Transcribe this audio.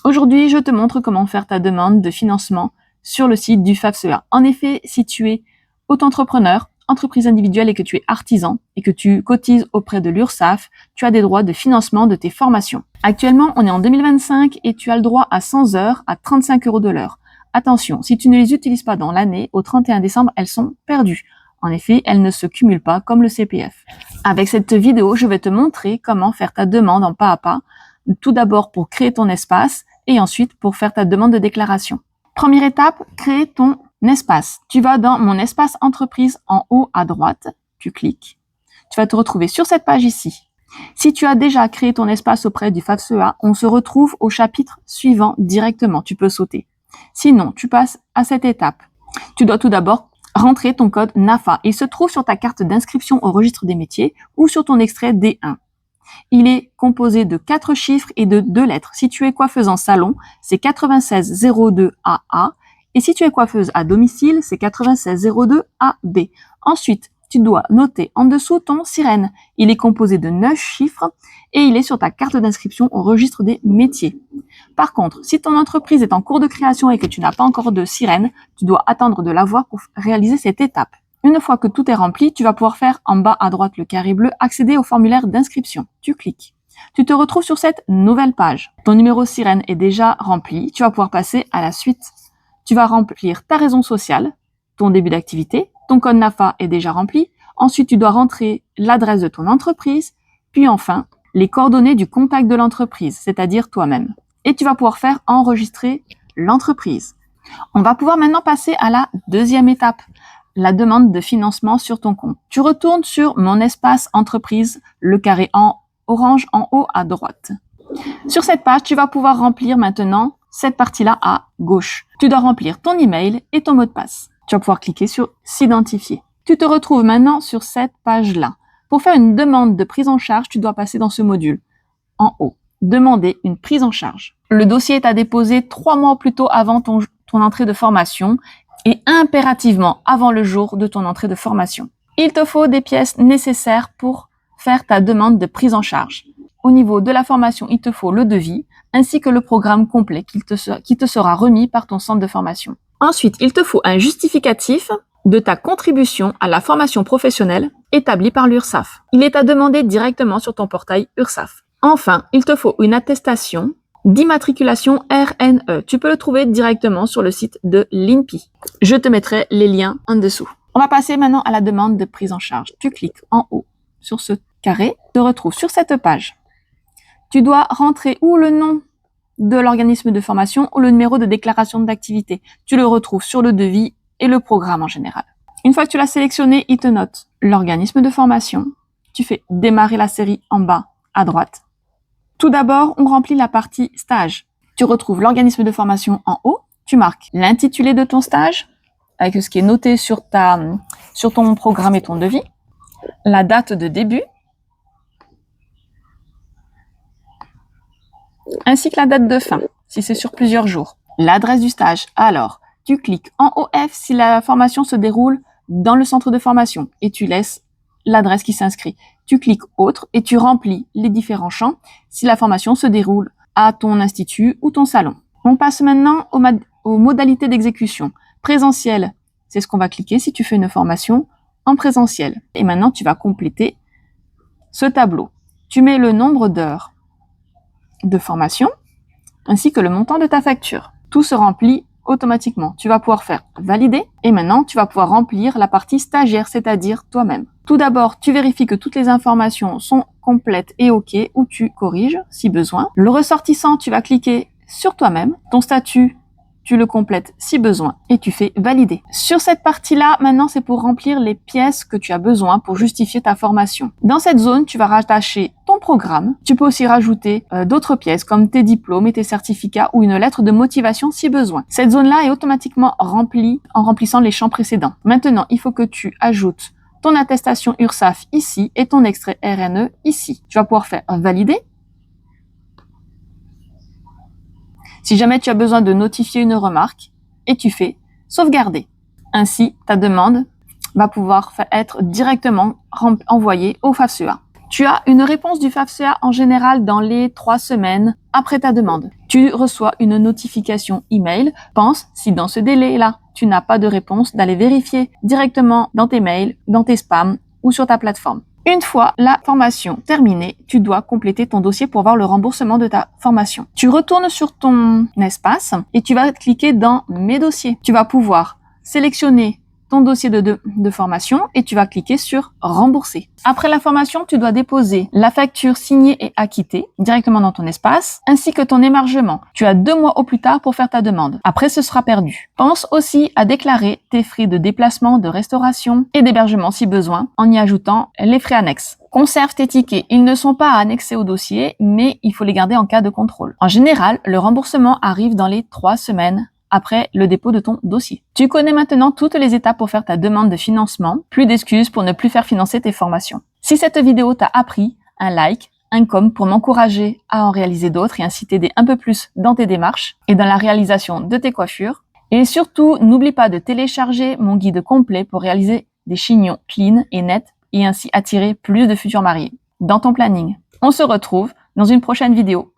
Aujourd'hui, je te montre comment faire ta demande de financement sur le site du FAFSEA. En effet, si tu es auto-entrepreneur, entreprise individuelle et que tu es artisan et que tu cotises auprès de l'URSSAF, tu as des droits de financement de tes formations. Actuellement, on est en 2025 et tu as le droit à 100 heures à 35 € de l'heure. Attention, si tu ne les utilises pas dans l'année, au 31 décembre, elles sont perdues. En effet, elles ne se cumulent pas comme le CPF. Avec cette vidéo, je vais te montrer comment faire ta demande en pas à pas. Tout d'abord pour créer ton espace et ensuite pour faire ta demande de déclaration. Première étape, créer ton espace. Tu vas dans mon espace entreprise en haut à droite, tu cliques. Tu vas te retrouver sur cette page ici. Si tu as déjà créé ton espace auprès du FAFSEA, on se retrouve au chapitre suivant directement. Tu peux sauter. Sinon, tu passes à cette étape. Tu dois tout d'abord rentrer ton code NAFA. Il se trouve sur ta carte d'inscription au registre des métiers ou sur ton extrait D1. Il est composé de 4 chiffres et de 2 lettres. Si tu es coiffeuse en salon, c'est 9602 AA. Et si tu es coiffeuse à domicile, c'est 9602 AB. Ensuite, tu dois noter en dessous ton SIREN. Il est composé de 9 chiffres et il est sur ta carte d'inscription au registre des métiers. Par contre, si ton entreprise est en cours de création et que tu n'as pas encore de SIREN, tu dois attendre de l'avoir pour réaliser cette étape. Une fois que tout est rempli, tu vas pouvoir faire en bas à droite le carré bleu, accéder au formulaire d'inscription. Tu cliques. Tu te retrouves sur cette nouvelle page. Ton numéro SIREN est déjà rempli. Tu vas pouvoir passer à la suite. Tu vas remplir ta raison sociale, ton début d'activité. Ton code NAFA est déjà rempli. Ensuite, tu dois rentrer l'adresse de ton entreprise. Puis enfin, les coordonnées du contact de l'entreprise, c'est-à-dire toi-même. Et tu vas pouvoir faire enregistrer l'entreprise. On va pouvoir maintenant passer à la deuxième étape. La demande de financement sur ton compte. Tu retournes sur mon espace entreprise, le carré en orange en haut à droite. Sur cette page, tu vas pouvoir remplir maintenant cette partie-là à gauche. Tu dois remplir ton email et ton mot de passe. Tu vas pouvoir cliquer sur s'identifier. Tu te retrouves maintenant sur cette page-là. Pour faire une demande de prise en charge, tu dois passer dans ce module en haut. Demander une prise en charge. Le dossier est à déposer 3 mois plus tôt avant ton entrée de formation et impérativement avant le jour de ton entrée de formation. Il te faut des pièces nécessaires pour faire ta demande de prise en charge. Au niveau de la formation, il te faut le devis ainsi que le programme complet qui te sera remis par ton centre de formation. Ensuite, il te faut un justificatif de ta contribution à la formation professionnelle établie par l'URSSAF. Il est à demander directement sur ton portail URSSAF. Enfin, il te faut une attestation d'immatriculation RNE. Tu peux le trouver directement sur le site de l'INPI. Je te mettrai les liens en dessous. On va passer maintenant à la demande de prise en charge. Tu cliques en haut sur ce carré, tu te retrouves sur cette page. Tu dois rentrer ou le nom de l'organisme de formation ou le numéro de déclaration d'activité. Tu le retrouves sur le devis et le programme en général. Une fois que tu l'as sélectionné, il te note l'organisme de formation. Tu fais démarrer la série en bas à droite. Tout d'abord, on remplit la partie stage. Tu retrouves l'organisme de formation en haut. Tu marques l'intitulé de ton stage avec ce qui est noté sur ton programme et ton devis. La date de début. Ainsi que la date de fin, si c'est sur plusieurs jours. L'adresse du stage. Alors, tu cliques en OF si la formation se déroule dans le centre de formation et tu laisses l'adresse qui s'inscrit. Tu cliques autre et tu remplis les différents champs si la formation se déroule à ton institut ou ton salon. On passe maintenant aux modalités d'exécution. Présentiel, c'est ce qu'on va cliquer si tu fais une formation en présentiel. Et maintenant, tu vas compléter ce tableau. Tu mets le nombre d'heures de formation ainsi que le montant de ta facture. Tout se remplit automatiquement. Tu vas pouvoir faire valider et maintenant tu vas pouvoir remplir la partie stagiaire, c'est-à-dire toi-même. Tout d'abord, tu vérifies que toutes les informations sont complètes et OK ou tu corriges si besoin. Le ressortissant, tu vas cliquer sur toi-même. Ton statut, tu le complètes si besoin et tu fais valider. Sur cette partie-là, maintenant, c'est pour remplir les pièces que tu as besoin pour justifier ta formation. Dans cette zone, tu vas rattacher ton programme. Tu peux aussi rajouter d'autres pièces comme tes diplômes et tes certificats ou une lettre de motivation si besoin. Cette zone-là est automatiquement remplie en remplissant les champs précédents. Maintenant, il faut que tu ajoutes ton attestation URSSAF ici et ton extrait RNE ici. Tu vas pouvoir faire valider. Si jamais tu as besoin de notifier une remarque, et tu fais sauvegarder. Ainsi, ta demande va pouvoir être directement envoyée au FAFSEA. Tu as une réponse du FAFSEA en général dans les 3 semaines après ta demande. Tu reçois une notification email. Pense, si dans ce délai-là, tu n'as pas de réponse, d'aller vérifier directement dans tes mails, dans tes spams ou sur ta plateforme. Une fois la formation terminée, tu dois compléter ton dossier pour voir le remboursement de ta formation. Tu retournes sur ton espace et tu vas cliquer dans « Mes dossiers ». Tu vas pouvoir sélectionner ton dossier de formation et tu vas cliquer sur « Rembourser ». Après la formation, tu dois déposer la facture signée et acquittée directement dans ton espace, ainsi que ton émargement. Tu as 2 mois au plus tard pour faire ta demande. Après, ce sera perdu. Pense aussi à déclarer tes frais de déplacement, de restauration et d'hébergement si besoin, en y ajoutant les frais annexes. Conserve tes tickets. Ils ne sont pas à annexer au dossier, mais il faut les garder en cas de contrôle. En général, le remboursement arrive dans les 3 semaines après le dépôt de ton dossier. Tu connais maintenant toutes les étapes pour faire ta demande de financement. Plus d'excuses pour ne plus faire financer tes formations. Si cette vidéo t'a appris, un like, un com pour m'encourager à en réaliser d'autres et ainsi t'aider un peu plus dans tes démarches et dans la réalisation de tes coiffures. Et surtout, n'oublie pas de télécharger mon guide complet pour réaliser des chignons clean et nets et ainsi attirer plus de futurs mariés dans ton planning. On se retrouve dans une prochaine vidéo.